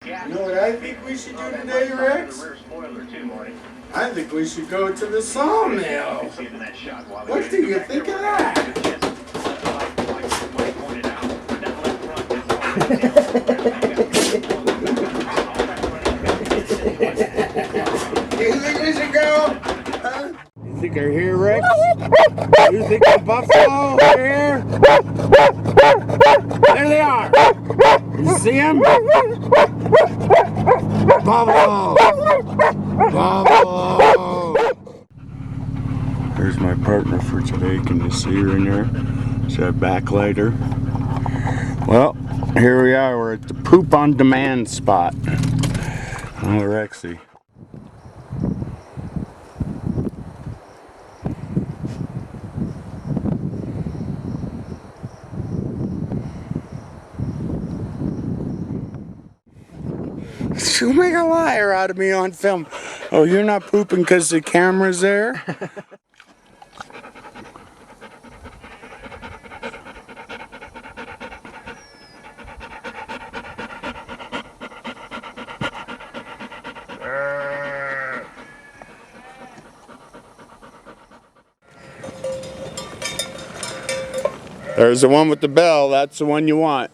You know what I think we should do today, Rex? I think we should go to the sawmill. What do you think of that? You think we should go? Huh? You think they're here, Rex? You think the buffalo are here? There they are. You see them? Buffalo! Buffalo! There's my partner for today. Can you see her in there? She's a backlighter. Well, here we are. We're at the poop on demand spot. Oh, Rexy. She'll make a liar out of me on film. Oh, you're not pooping because the camera's there? There's the one with the bell. That's the one you want.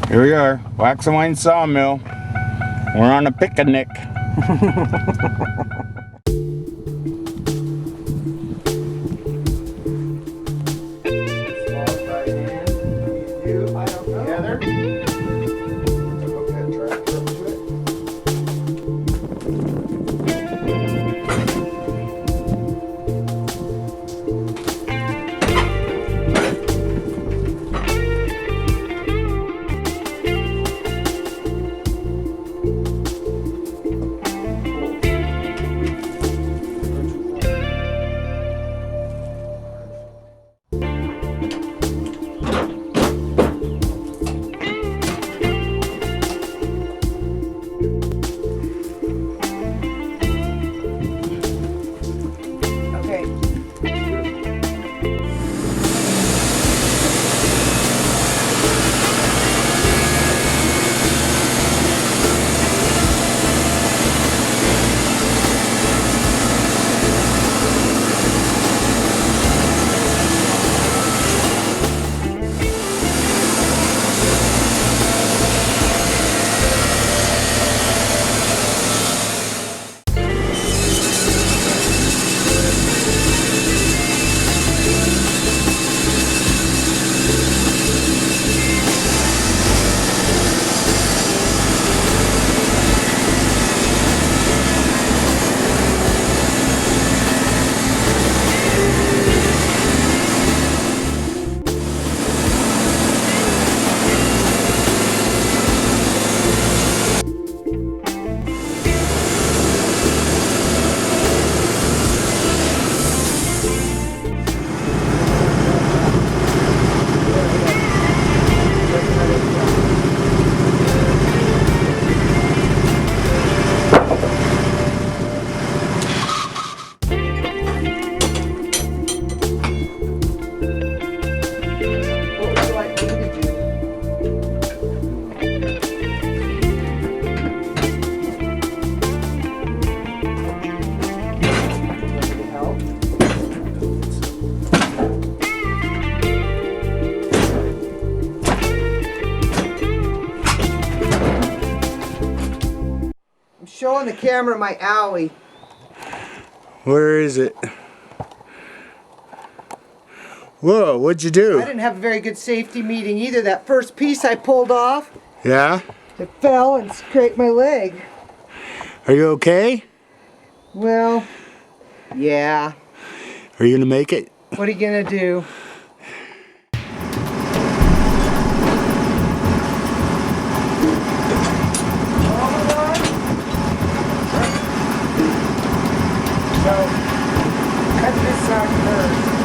Here we are, Wax Wane Sawmill. We're on a picnic. Showing the camera my alley. Where is it? Whoa, what'd you do? I didn't have a very good safety meeting either. That first piece I pulled off, Yeah? it fell and scraped my leg. Are you okay? Well, yeah. Are you gonna make it? What are you gonna do? So, cut this out first.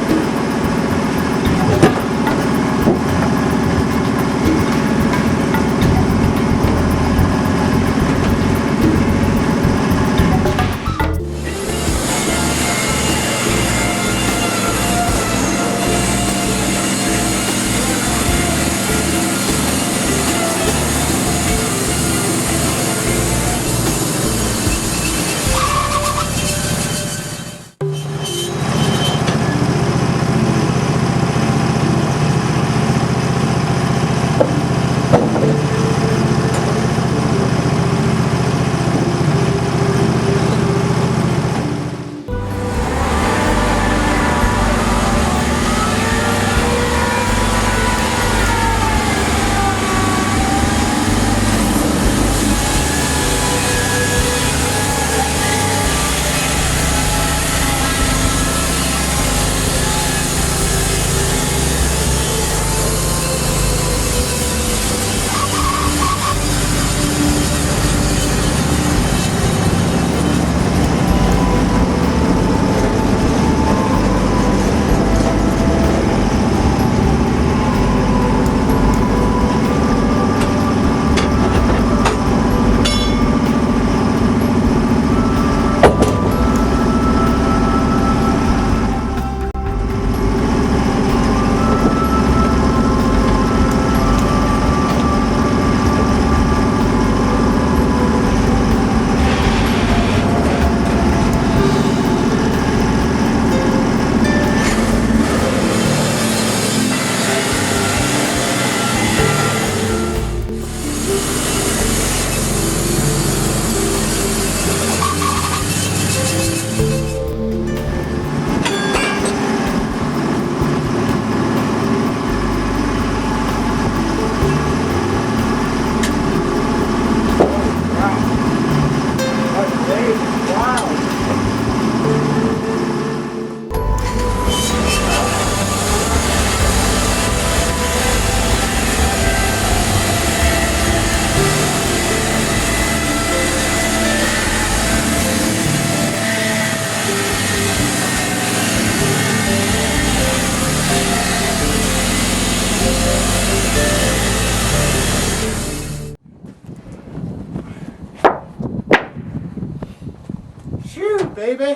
baby?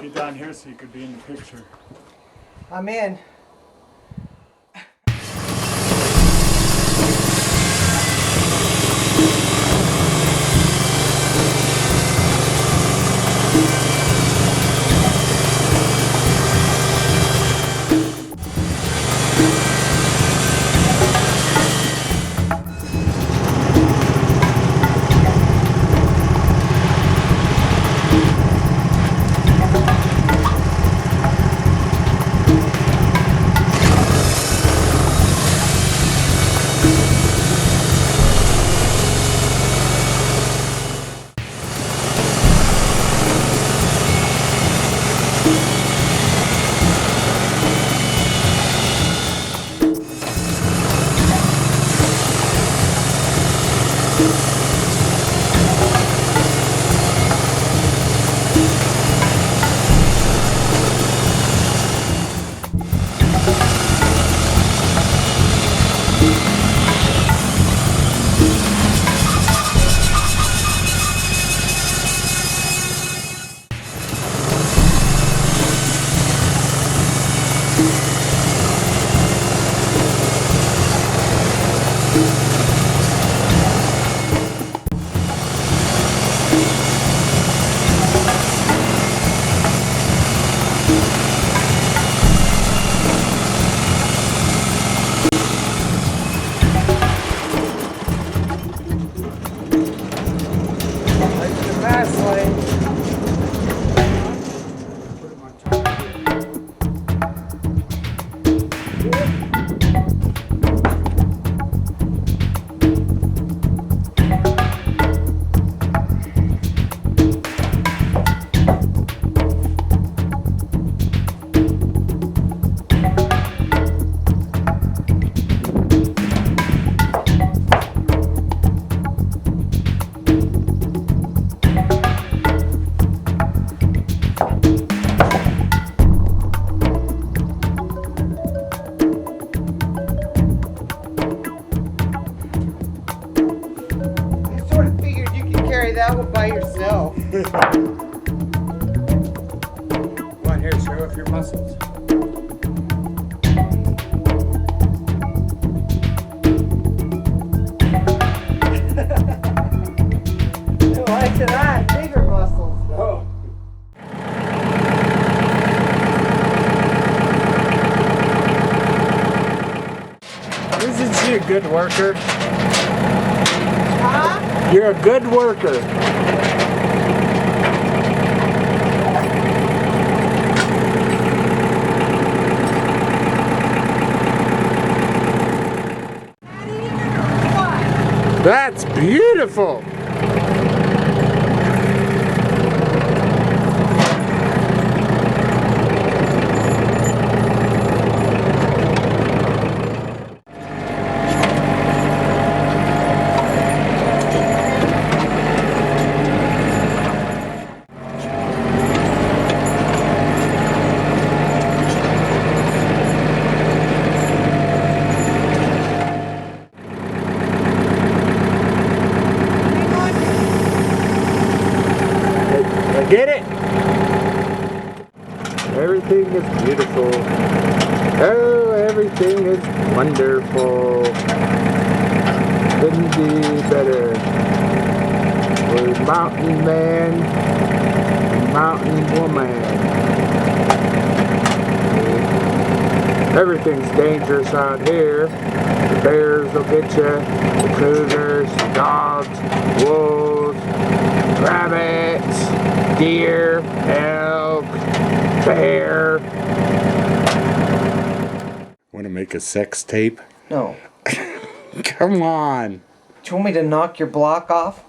Get down here so you could be in the picture. I'm in. Fast lane. That one by yourself. Come on, here, show off your muscles. Why should I? Bigger muscles. Oh. Isn't she a good worker? Huh? You're a good worker. That's beautiful. Get it? Everything is beautiful. Oh, everything is wonderful. Couldn't be better. We're mountain man and mountain woman. Everything's dangerous out here. The bears will get you, the cougars, the dogs, wolves, rabbits, deer, elk, bear. Want to make a sex tape? No. Come on. Do you want me to knock your block off?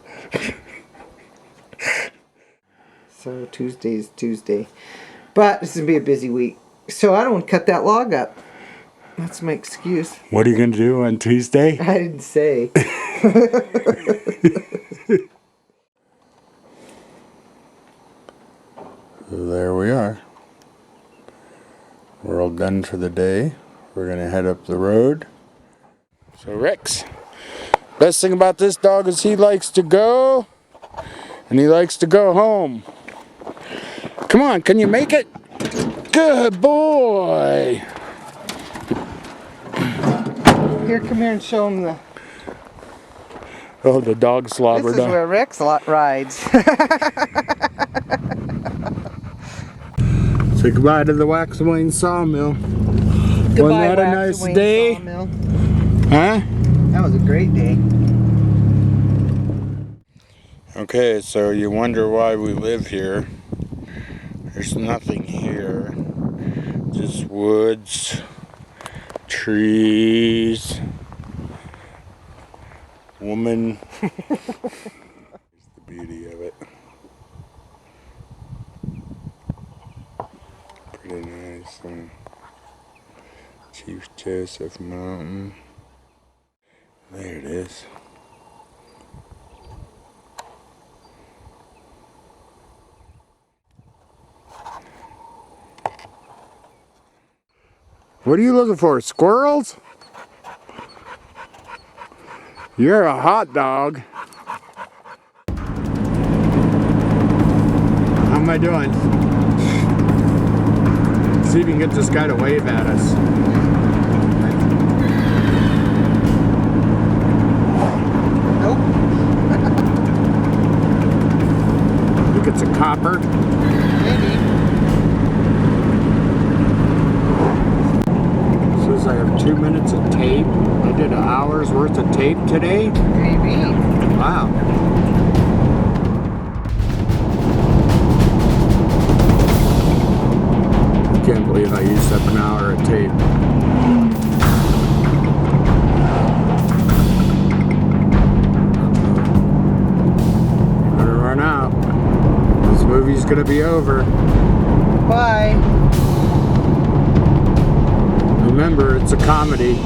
So Tuesday's Tuesday. But this is going to be a busy week. So I don't want to cut that log up. That's my excuse. What are you going to do on Tuesday? I didn't say. There we are. We're all done for the day. We're going to head up the road. So Rex, Best thing about this dog is he likes to go, and he likes to go home. Come on, can you make it? Good boy. Here, come here and show him the... Oh, the dog slobbered. This is where Rex rides. Say goodbye to the Wax Wane Sawmill. Goodbye, Wasn't that a Wax nice Wane day? Sawmill. Huh? That was a great day. Okay, so you wonder why we live here. There's nothing here. Just woods, trees, woman. Here's the beauty of it. Pretty nice. Chief Joseph Mountain. There it is. What are you looking for? Squirrels? You're a hot dog. How am I doing? See if you can get this guy to wave at us. Nope. Think it's a copper? Maybe. Says I have 2 minutes of tape. I did an hour's worth of tape today. Maybe. Wow. I can't believe I used up an hour of tape. Better run out. This movie's gonna be over. Bye. Remember, it's a comedy.